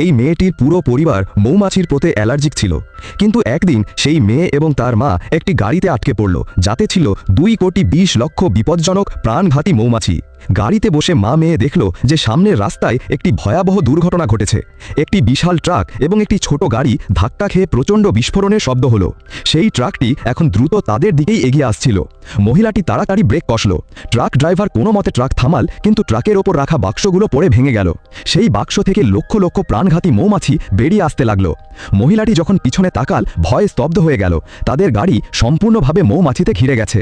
এই মেয়েটির পুরো পরিবার মৌমাছির প্রতি অ্যালার্জিক ছিল। কিন্তু একদিন সেই মেয়ে এবং তার মা একটি গাড়িতে আটকে পড়ল, যাতে ছিল 2,20,00,000 বিপজ্জনক প্রাণঘাতী মৌমাছি। গাড়িতে বসে মা মেয়ে দেখল যে সামনের রাস্তায় একটি ভয়াবহ দুর্ঘটনা ঘটেছে। একটি বিশাল ট্রাক এবং একটি ছোট গাড়ি ধাক্কা খেয়ে প্রচণ্ড বিস্ফোরণের শব্দ হলো। সেই ট্রাকটি এখন দ্রুত তাদের দিকেই এগিয়ে আসছিল। মহিলাটি তাড়াতাড়ি ব্রেক কষল। ট্রাক ড্রাইভার কোনো মতে ট্রাক থামাল, কিন্তু ট্রাকের ওপর রাখা বাক্সগুলো পড়ে ভেঙে গেল। সেই বাক্স থেকে লক্ষ লক্ষ প্রাণঘাতী মৌমাছি বেরিয়ে আসতে লাগলো। মহিলাটি যখন পিছনে তাকাল, ভয়ে স্তব্ধ হয়ে গেল। তাদের গাড়ি সম্পূর্ণভাবে মৌমাছিতে ঘিরে গেছে।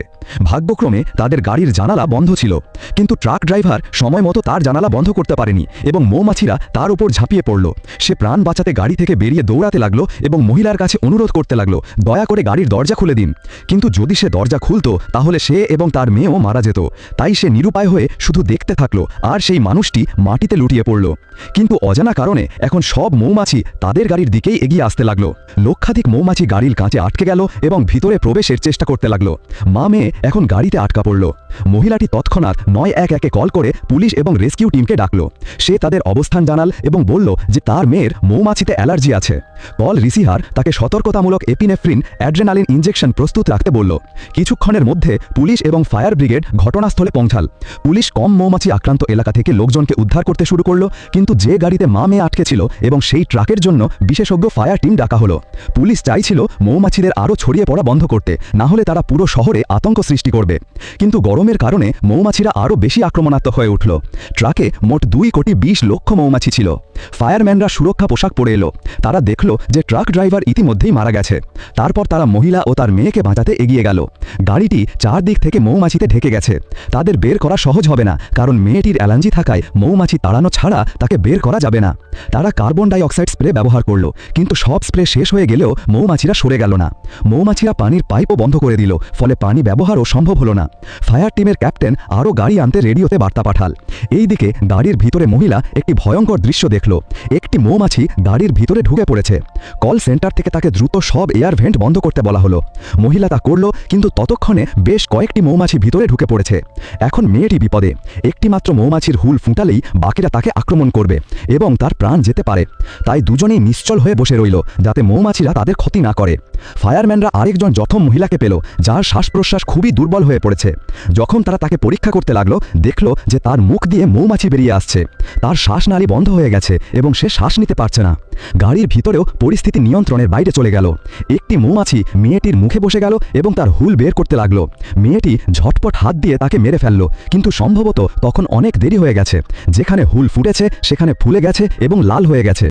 ভাগ্যক্রমে তাদের গাড়ির জানালা বন্ধ ছিল, কিন্তু ট্রাক ড্রাইভার সময় মতো তার জানালা বন্ধ করতে পারেনি এবং মৌমাছিরা তার উপর ঝাঁপিয়ে পড়ল। সে প্রাণ বাঁচাতে গাড়ি থেকে বেরিয়ে দৌড়াতে লাগলো এবং মহিলার কাছে অনুরোধ করতে লাগলো, দয়া করে গাড়ির দরজা খুলে দিন। কিন্তু যদি সে দরজা খুলতো তাহলে সে এবং তার মেয়েও মারা যেত। তাই সে নিরুপায় হয়ে শুধু দেখতে থাকলো, আর সেই মানুষটি মাটিতে লুটিয়ে পড়ল। কিন্তু অজানা কারণে এখন সব মৌমাছি তাদের গাড়ির দিকেই এগিয়ে আসতে লাগলো। লক্ষাধিক মৌমাছি গাড়ির কাঁচে আটকে গেল এবং ভিতরে প্রবেশের চেষ্টা করতে লাগলো। মা মেয়ে এখন গাড়িতে আটকা পড়ল। মহিলাটি তৎক্ষণাৎ 911-এ কল করে পুলিশ এবং রেস্কিউ টিমকে ডাকলো। সে তাদের অবস্থান জানাল এবং বলল যে তার মেয়ের মৌমাছিতে অ্যালার্জি আছে। কল রিসিভার তাকে সতর্কতামূলক এপিনেফ্রিন অ্যাড্রেনালিন ইনজেকশন প্রস্তুত রাখতে বলল। কিছুক্ষণের মধ্যে পুলিশ এবং ফায়ার ব্রিগেড ঘটনাস্থলে পৌঁছাল। পুলিশ কম মৌমাছি আক্রান্ত এলাকা থেকে লোকজনকে উদ্ধার করতে শুরু করলো, কিন্তু যে গাড়িতে মা মেয়ে আটকে ছিল এবং সেই ট্রাকের জন্য বিশেষজ্ঞ ফায়ার টিম ডাকা হলো। পুলিশ চাইছিল মৌমাছিদের আরও ছড়িয়ে পড়া বন্ধ করতে, না হলে তারা পুরো শহরে আতঙ্ক সৃষ্টি করবে। কিন্তু গরমের কারণে মৌমাছিরা আরও বেশি আক্রমণাত্মক হয়ে উঠল। ট্রাকে মোট 2,20,00,000 মৌমাছি ছিল। ফায়ারম্যানরা সুরক্ষা পোশাক পরে এলো। তারা দেখল যে ট্রাক ড্রাইভার ইতিমধ্যেই মারা গেছে। তারপর তারা মহিলা ও তার মেয়েকে বাঁচাতে এগিয়ে গেল। গাড়িটি চারদিক থেকে মৌমাছিতে ঢেকে গেছে। তাদের বের করা সহজ হবে না, কারণ মেয়েটির অ্যালার্জি থাকায় মৌমাছি তাড়ানো ছাড়া তাকে বের করা যাবে না। তারা কার্বন ডাই অক্সাইড স্প্রে ব্যবহার করলো, কিন্তু সব স্প্রে শেষ হয়ে গেলেও মৌমাছিরা সরে গেল না। মৌমাছিরা পানির পাইপও বন্ধ করে দিল, ফলে পানি ব্যবহারও সম্ভব হলো না। ফায়ার টিমের ক্যাপ্টেন আরও গাড়ি আনতে রেডিওতে বার্তা পাঠাল। এইদিকে গাড়ির ভিতরে মহিলা একটি ভয়ঙ্কর দৃশ্য দেখল। একটি মৌমাছি গাড়ির ভিতরে ঢুকে পড়েছে। কল সেন্টার থেকে তাকে দ্রুত সব এয়ার ভেন্ট বন্ধ করতে বলা হলো। মহিলা তা করল, কিন্তু ততক্ষণে বেশ কয়েকটি মৌমাছি ভিতরে ঢুকে পড়েছে। এখন মেয়েটি বিপদে। একটি মাত্র মৌমাছির হুল ফুটালেই বাকিরা তাকে আক্রমণ করবে এবং তার প্রাণ যেতে পারে। তাই দুজনেই নিশ্চল হয়ে বসে রইল, যাতে মৌমাছিরা তাদের ক্ষতি না করে। ফায়ারম্যানরা আরেকজন জখম মহিলাকে পেল, যার শ্বাস প্রশ্বাস খুবই দুর্বল হয়ে পড়েছে। যখন তারা তাকে পরীক্ষা করতে লাগলো, দেখল যে তার মুখ দিয়ে মৌমাছি বেরিয়ে আসছে। তার শ্বাসনালী বন্ধ হয়ে গেছে এবং সে শ্বাস নিতে পারছে না। গাড়ির ভিতরেও পরিস্থিতি নিয়ন্ত্রণের বাইরে চলে গেল। একটি মৌমাছি মেয়েটির মুখে বসে গেল এবং তার হুল বের করতে লাগলো। মেয়েটি ঝটপট হাত দিয়ে তাকে মেরে ফেলল, কিন্তু সম্ভবত তখন অনেক দেরি হয়ে গেছে। যেখানে হুল ফুটেছে সেখানে ফুলে গেছে এবং লাল হয়ে গেছে।